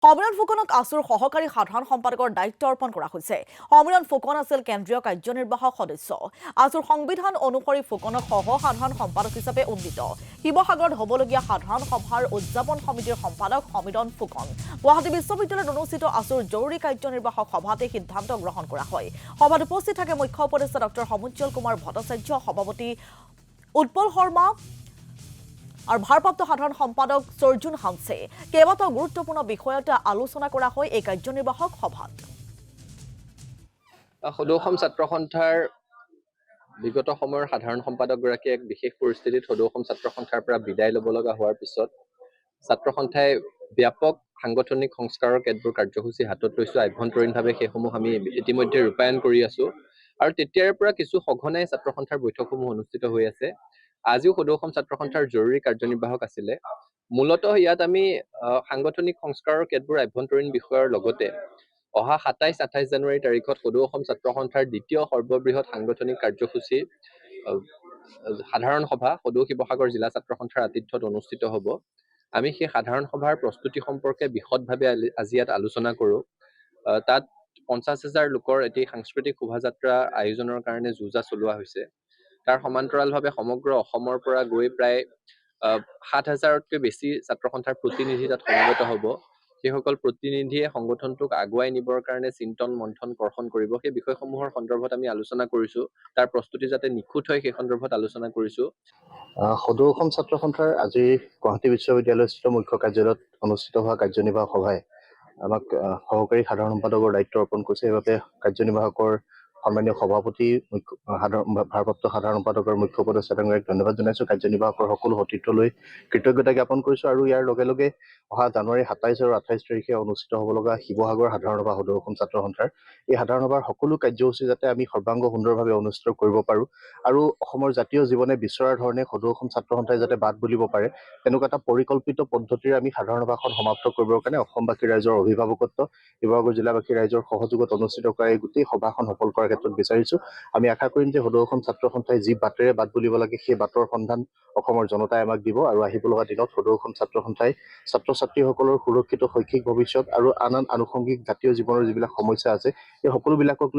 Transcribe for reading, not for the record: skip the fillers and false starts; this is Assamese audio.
সমীৰণ ফুকনক আছুৰ সহকাৰী সাধাৰণ সম্পাদকৰ দায়িত্ব অৰ্পণ কৰা হৈছে। সমীৰণ ফুকন আছিল কেন্দ্ৰীয় কাৰ্যনিৰ্বাহক সদস্য। আছুৰ সংবিধান অনুসৰি ফুকনক সহ সাধাৰণ সম্পাদক হিচাপে উন্নীত। শিৱসাগৰত হ'বলগীয়া সাধাৰণ সভাৰ উদযাপন সমিতিৰ সম্পাদক সমীৰণ ফুকন। গুৱাহাটী বিশ্ববিদ্যালয়ত অনুষ্ঠিত আছুৰ জৰুৰী কাৰ্যনিৰ্বাহক সভাতে সিদ্ধান্ত গ্ৰহণ কৰা হয়। সভাত উপস্থিত থাকে মুখ্য উপদেষ্টা ডক্টৰ সমুজ্জ্বল কুমাৰ ভট্টাচাৰ্য, সভাপতি উৎপল শৰ্মা আৰু ভাৰপ্ৰাপ্ত সাধাৰণ সম্পাদক সৰ্জুন হানছে। কেইবাটাও গুৰুত্বপূৰ্ণ বিষয়ত আলোচনা কৰা হয় এই কাৰ্যনিৰ্বাহক সভাত। সদৌ অসম ছাত্ৰ সন্থাৰ বিগত সময়ৰ সাধাৰণ সম্পাদকগৰাকীয়ে এক বিশেষ পৰিস্থিতিত সদৌ অসম ছাত্ৰ সন্থাৰ পৰা বিদায় ল'ব লগা হোৱাৰ পিছত ছাত্ৰ সন্থাই ব্যাপক সাংগঠনিক সংস্কাৰৰ কেতবোৰ কাৰ্যসূচী হাতত লৈছো। আভ্যন্তৰীণভাৱে সেইসমূহ আমি ইতিমধ্যে ৰূপায়ণ কৰি আছো আৰু তেতিয়াৰ পৰা কিছু সঘনাই ছাত্ৰ সন্থাৰ বৈঠকসমূহ অনুষ্ঠিত হৈ আছে। আজিও সদৌ অসম ছাত্ৰ সন্থাৰ জৰুৰী কাৰ্যনিৰ্বাহক আছিলে। মূলতঃ ইয়াত আমি সাংগঠনিক সংস্কাৰৰ কেতবোৰ আভ্যন্তৰীণ বিষয়ৰ লগতে অহা ২৭-২৮ জানুৱাৰী তাৰিখত সদৌ অসম ছাত্ৰ সন্থাৰ দ্বিতীয় সৰ্ববৃহৎ সাংগঠনিক কাৰ্যসূচী সাধাৰণ সভা সদৌ শিৱসাগৰ জিলা ছাত্ৰ সন্থাৰ আতিথ্যত অনুষ্ঠিত হ'ব। আমি সেই সাধাৰণ সভাৰ প্ৰস্তুতি সম্পৰ্কে বিশদভাৱে আজি ইয়াত আলোচনা কৰোঁ। তাত ৫০,০০০ লোকৰ এটি সাংস্কৃতিক শোভাযাত্ৰা আয়োজনৰ কাৰণে যো-জা চলোৱা হৈছে। তাৰ সমান্তৰালভাৱে সমগ্ৰ অসমৰ পৰা গৈ প্ৰায় ৭,০০০তকৈ বেছি ছাত্ৰ সন্থাৰ প্ৰতিনিধি তাত সমবেত হ'ব। সেইসকল প্ৰতিনিধিয়ে সংগঠনটোক আগুৱাই নিবৰ কাৰণে চিন্তন মন্থন কৰ্ষণ কৰিব। সেই বিষয়সমূহৰ সন্দৰ্ভত আমি আলোচনা কৰিছো। তাৰ প্ৰস্তুতি যাতে নিখুঁত হয় সেই সন্দৰ্ভত আলোচনা কৰিছো। সদৌ অসম ছাত্ৰ সন্থাৰ আজি গুৱাহাটী বিশ্ববিদ্যালয়স্থিত মুখ্য কাৰ্যালয়ত অনুষ্ঠিত হোৱা কাৰ্যনিৰ্বাহক সভাই আমাক সহকাৰী সাধাৰণ সম্পাদকৰ দায়িত্ব অৰ্পণ কৰিছে। সেইবাবে কাৰ্যনিৰ্বাহকৰ সন্মানীয় সভাপতি, ভাৰপ্ৰাপ্ত সাধাৰণ সম্পাদকৰ মুখ্য উপদেষ্টা ডাঙৰীয়াক ধন্যবাদ জনাইছো। কাৰ্যনিৰ্বাহকৰ সকলো সতীৰ্থলৈ কৃতজ্ঞতা জ্ঞাপন কৰিছো আৰু ইয়াৰ লগে লগে অহা জানুৱাৰী ২৭ আৰু ২৮ তাৰিখে অনুষ্ঠিত হ'ব লগা শিৱসাগৰ সাধাৰণ সভা সদৌ অসম ছাত্ৰ সন্থাৰ এই সাধাৰণ সভাৰ সকলো কাৰ্যসূচী যাতে আমি সৰ্বাংগ সুন্দৰভাৱে অনুষ্ঠিত কৰিব পাৰো আৰু অসমৰ জাতীয় জীৱনে বিচৰাৰ ধৰণে সদৌ অসম ছাত্ৰ সন্থাই যাতে বাট বুলিব পাৰে তেনেকুৱা এটা পৰিকল্পিত পদ্ধতিৰে আমি সাধাৰণ সভাখন সমাপ্ত কৰিবৰ কাৰণে অসমবাসী ৰাইজৰ অভিভাৱকত্ব, শিৱসাগৰ জিলাবাসী ৰাইজৰ সহযোগত অনুষ্ঠিত কৰা এই গোটেই সভাখন সফল কৰাৰ ক্ষেত্ৰত বিচাৰিছো। আমি আশা কৰিম যে সদৌ অসম ছাত্ৰ সন্থাই যি বাটেৰে বাট বুলিব লাগে সেই বাটৰ সন্ধান অসমৰ জনতাই আমাক দিব আৰু আহিব লগা দিনত সদৌ অসম ছাত্ৰ সন্থাই ছাত্ৰ ছাত্ৰীসকলৰ সুৰক্ষিত শৈক্ষিক ভৱিষ্যত আৰু আন আনুষংগিক জাতীয় জীৱনৰ যিবিলাক সমস্যা আছে এই সকলোবিলাকক লৈ